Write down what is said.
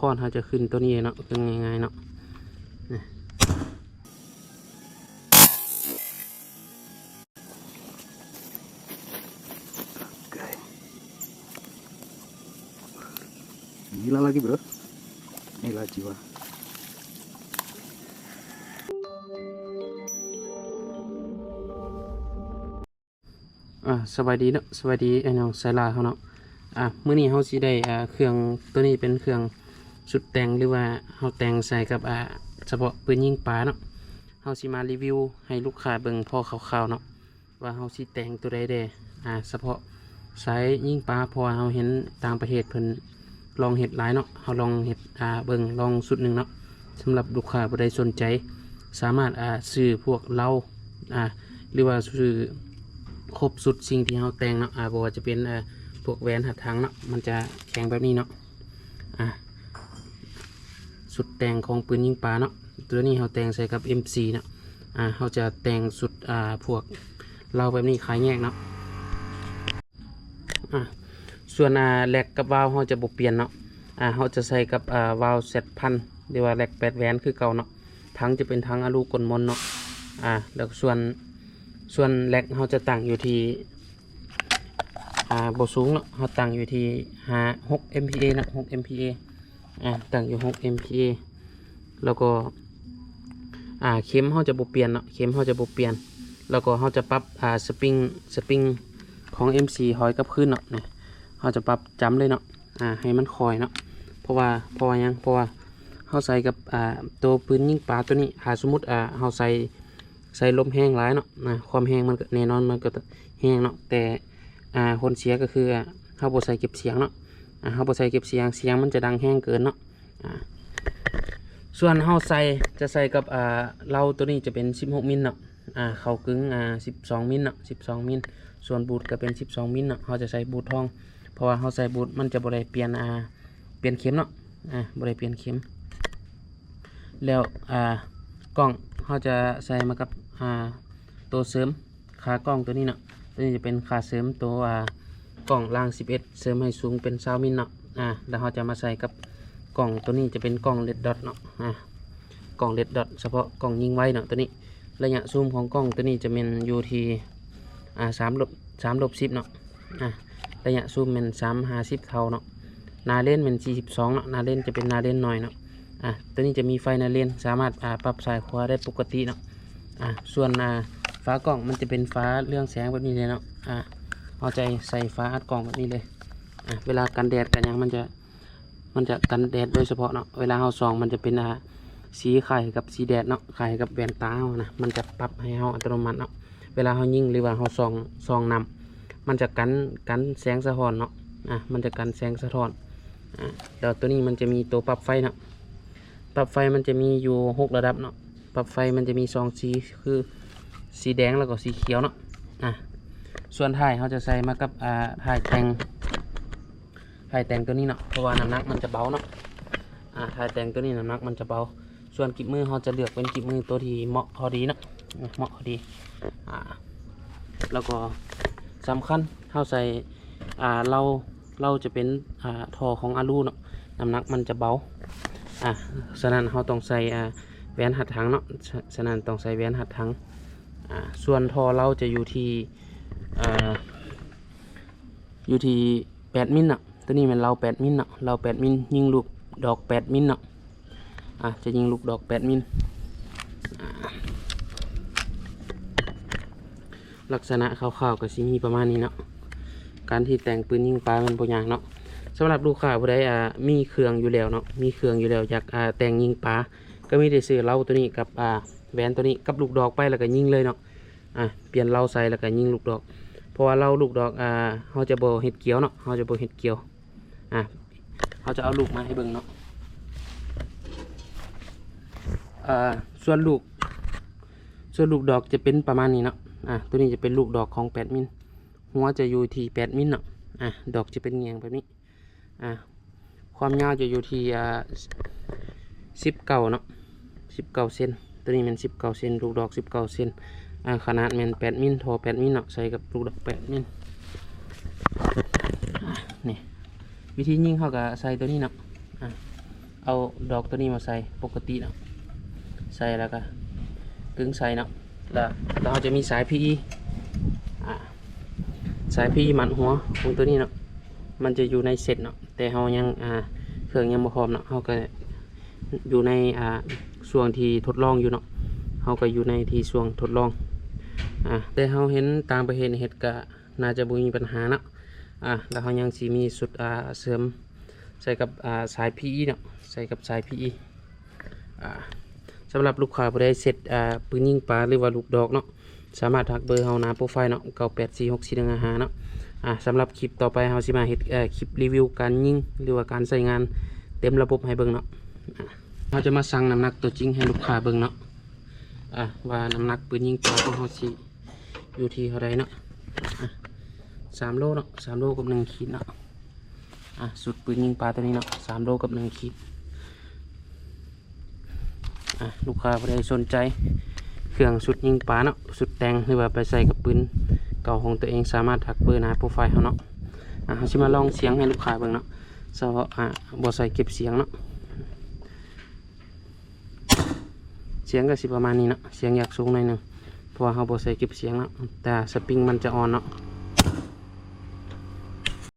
ก้อนเขาจะขึ้นตัวนี้เนาะขึ้นง่ายๆเนาะGila lagi bro, gila jiwa. สบายดีเนาะสบายดีไอ้น้องสายลาเขาเนาะมื้อนี้เขาสิได้เครื่องตัวนี้เป็นเครื่องสุดแต่งหรือว่าเขาแต่งใส่กับเฉพาะปืนยิงปลาเนาะเขาสิมารีวิวให้ลูกค้าเบิ่งพอคร่าวๆเนาะว่าเขาสิแต่งตัวใดเด้เฉพาะสายยิงปลาพอเขาเห็นต่างประเทศเพิ่นลองเห็ดหลายเนาะเขาลองเห็ดเบิ่งลองสุดหนึ่งเนาะสำหรับลูกค้าผู้ใดสนใจสามารถซื้อพวกเหล้าหรือว่าซื้อครบสุดสิ่งที่เราแต่งเนาะบอกว่าจะเป็นพวกแหวนหัดทางเนาะมันจะแข็งแบบนี้เนาะสุดแต่งของปืนยิงปลาเนาะตัวนี้เราแต่งใส่กับ MC เนาะเราจะแต่งสุดพวกเราแบบนี้ขายแยกเนาะส่วนแหลกกับวาล์วเราจะบุเปลี่ยนเนาะเราจะใส่กับวาล์ว7,000หรือว่าแหลก8แหวนคือเก่าเนาะทั้งจะเป็นทั้งอลูกลมนเนาะแล้วส่วนแหลกเราจะตั้งอยู่ที่บสูงเนาะเราตั้งอยู่ที่6 MPa นะ6 MPa ตั้งอยู่6 MPa แล้วก็เข็มเราจะบุเปลี่ยนเนาะเข็มเราจะบุเปลี่ยนแล้วก็เราจะปรับสปริงของ MC หอยกับขึ้นเนาะเนี่ยเราจะปรับจำเลยเนาะให้มันคอยเนาะเพราะว่าเราใส่กับตัวปืนยิงปลาตัวนี้สมมุติเราใส่ลมแห้งหลายเนาะความแห้งมันแน่นอนมันก็แห้งเนาะแต่คนเสียก็คือเขาบ่ใส่เก็บเสียงเนาะเขาบ่ใส่เก็บเสียงมันจะดังแห้งเกินเนาะส่วนเขาจะใส่กับเราตัวนี้จะเป็น16มิลเนาะเข้ากึ่ง12มิลเนาะ12มิลส่วนบูทก็เป็น12มิลเนาะเขาจะใส่บูททองเพราะว่าเขาใส่บูทมันจะบ่ได้เปลี่ยนเข็มเนาะบ่ได้เปลี่ยนเข็มแล้วกล้องเขาจะใส่มากับตัวเสริมขากล้องตัวนี้เนาะตัวนี้จะเป็นขาเสริมตัวกล่องล่าง11เสริมให้สูงเป็น20มิลเนาะแล้วเขาจะมาใส่กับกล่องตัวนี้จะเป็นกล่องเลดดอทเนาะกล่องเลดดอทเฉพาะกล่องยิงไว้เนาะตัวนี้ระยะซูมของกล้องตัวนี้จะเป็นอยู่ที่3 ลบ 10เนาะระยะซูมเป็น350เท่าเนาะนาเลนเป็น42เนาะนาเลนจะเป็นนาเลนหน่อยเนาะตัวนี้จะมีไฟนาเลนสามารถปรับสายขวาได้ปกติเนาะส่วนฟ้ากล่องมันจะเป็นฟ้าเรื่องแสงแบบนี้เลยเนาะเอาใจใส่ฟ้าอัดกล่องแบบนี้เลยเวลากันแดดกันยังมันจะกันแดดโดยเฉพาะเนาะเวลาเราส่องมันจะเป็นสีไข่กับสีแดดเนาะไข่กับแว่นตานะมันจะปรับให้เราอัตโนมัติเนาะเวลาเรายิงหรือว่าเราส่องนำมันจะกันแสงสะท้อนเนาะมันจะกันแสงสะท้อนแล้วตัวนี้มันจะมีตัวปรับไฟเนาะปรับไฟมันจะมีอยู่6ระดับเนาะปรับไฟมันจะมี2สีคือสีแดงแล้วก็สีเขียวเนาะส่วนท้ายเขาจะใส่มากับท้ายแต่งตัวนี้เนาะเพราะว่าน้ำหนักมันจะเบาเนาะท้ายแต่งตัวนี้น้ำหนักมันจะเบาส่วนกิบมือเขาจะเลือกเป็นกิบมือตัวที่เหมาะพอดีเนาะเหมาะพอดีแล้วก็สำคัญเขาใส่เราจะเป็นท่อของอลูเนาะน้ำหนักมันจะเบาฉะนั้นเราต้องใส่แหวนหัดถังเนาะฉะนั้นต้องใส่แหวนหัดถังส่วนท่อเราจะอยู่ที่8มิลเนาะตัวนี้มันเรา8มิลเนาะเรา8มิลยิงลูกดอก8มิลเนาะจะยิงลูกดอก8มิลลักษณะคร่าวๆก็สิมีประมาณนี้เนาะการที่แต่งปืนยิงปลามันบ่ยากเนาะสำหรับลูกค้าผู้ใดมีเครื่องอยู่แล้วเนาะมีเครื่องอยู่แล้วอยากแต่งยิงปลาก็มีแต่ซื้อเราตัวนี้กับแหวนตัวนี้กับลูกดอกไปแล้วก็ยิงเลยเนาะเปลี่ยนเราใส่แล้วก็ยิงลูกดอกเพราะว่าเราลูกดอกเขาจะโบเห็ดเกี่ยวเนาะเขาจะโบเห็ดเกี่ยวเขาจะเอาลูกมาให้เบิ่งเนาะส่วนลูกดอกจะเป็นประมาณนี้เนาะตัวนี้จะเป็นลูกดอกของ8มิลหัวจะอยู่ที่8มิลเนาะดอกจะเป็นเงียงแบบนี้ความยาวจะอยู่ที่19เนาะ19เซนตัวนี้เป็น19เซนลูกดอก19เซนขนาดเป็น8มิลทอ8มิลเนาะใส่กับลูกดอก8มิลนี่วิธียิงเขาก็ใส่ตัวนี้เนาะ เอาดอกตัวนี้มาใส่ปกติเนาะใส่แล้วก็กึ่งใส่เนาะแล้วเราจะมีสาย PE สาย PE มันหัวของตัวนี้เนาะมันจะอยู่ในเซตเนาะแต่เรายังเครื่องยังบ่พร้อมเนาะเราก็อยู่ในช่วงที่ทดลองอยู่เนาะเราก็อยู่ในที่ช่วงทดลองแต่เราเห็นต่างประเทศเฮ็ดก็น่าจะบ่มีปัญหาเนาะแล้วเรายังสิมีสุดเสริมใส่กับสาย PE เนาะใส่กับสาย PE สำหรับลูกค้าผู้ใดเสร็จปืนยิงปลาหรือว่าลูกดอกเนาะสามารถทักเบอร์เฮาหน้าโปรไฟล์เนาะ98464155เนาะสำหรับคลิปต่อไปเฮาสิมาเฮ็ดคลิปรีวิวการยิงหรือว่าการใช้งานเต็มระบบให้เบิ่งเนาะเราจะมาสั่งน้ำหนักตัวจริงให้ลูกค้าเบิ่งเนาะว่าน้ำหนักปืนยิงปลาของเฮาสิอยู่ที่เท่าใดเนาะ3 โลเนาะ3 โลกับ1 ขีดเนาะสุดปืนยิงปลาตัวนี้เนาะ3 โลกับ1 ขีดลูกค้าผู้ใดสนใจเครื่องสุดยิงปลาเนาะสุดแต่งหรือว่าไปใส่กับปืนเก่าของตัวเองสามารถทักเบอร์หน้าโปรไฟล์เขาเนาะเราจะมาลองเสียงให้ลูกค้าเบิ่งเนาะสำหรับบ่ใส่เก็บเสียงเนาะเสียงก็สิประมาณนี้เนาะเสียงอยากสูงหน่อยหนึงเพราะว่าเขาบ่ใส่เก็บเสียงเนาะแต่สปริงมันจะอ่อนเนาะ